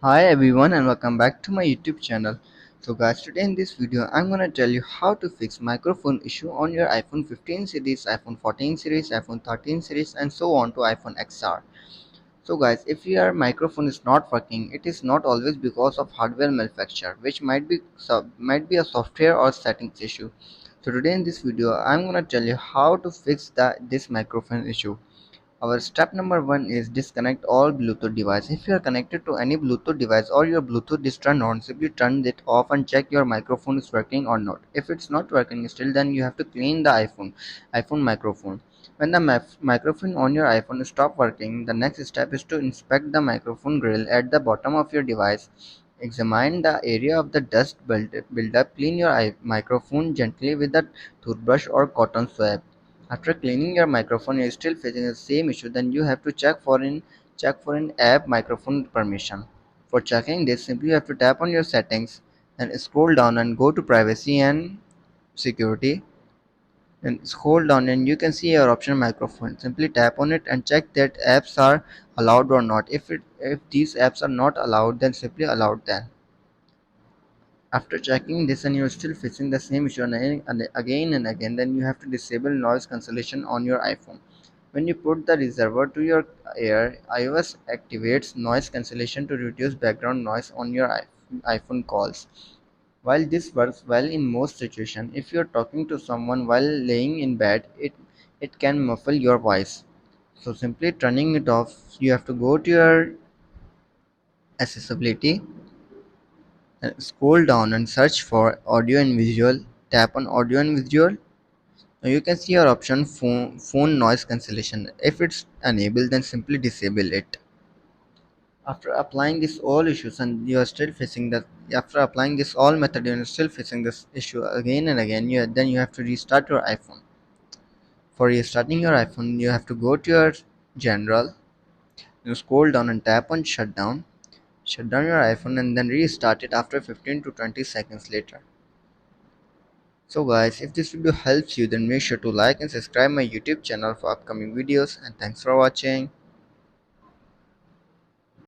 Hi everyone and welcome back to my YouTube channel. So guys, today in this video I'm gonna tell you how to fix microphone issue on your iPhone 15 series, iPhone 14 series, iPhone 13 series and so on to iPhone XR. So guys, if your microphone is not working, it is not always because of hardware manufacture, which might be a software or settings issue. So today in this video I'm gonna tell you how to fix this microphone issue. Our step number one is disconnect all Bluetooth device. If you are connected to any Bluetooth device or your Bluetooth is turned on, simply turn it off and check your microphone is working or not. If it's not working still, then you have to clean the iPhone microphone. When the microphone on your iPhone stop working, the next step is to inspect the microphone grill at the bottom of your device. Examine the area of the dust buildup. Clean your microphone gently with a toothbrush or cotton swab. After cleaning your microphone you are still facing the same issue, then you have to check for an app microphone permission. For checking this, simply you have to tap on your settings, then scroll down and go to privacy and security. Then scroll down and you can see your option microphone. Simply tap on it and check that apps are allowed or not. If these apps are not allowed, then simply allowed them. After checking this and you're still facing the same issue again and again, then you have to disable noise cancellation on your iPhone. When you put the reservoir to your ear, iOS activates noise cancellation to reduce background noise on your iPhone calls. While this works well in most situations, if you're talking to someone while laying in bed, it can muffle your voice. So simply turning it off, you have to go to your accessibility and scroll down and search for audio and visual. Tap on audio and visual. Now you can see your option phone noise cancellation. If it's enabled, then simply disable it. After applying this all issues and you are still facing that after applying this all method and you're still facing this issue again and again, then you have to restart your iPhone. For restarting your iPhone, you have to go to your general, you scroll down and tap on shutdown. Shut down your iPhone and then restart it after 15 to 20 seconds later. So guys, if this video helps you, then make sure to like and subscribe my YouTube channel for upcoming videos, and thanks for watching.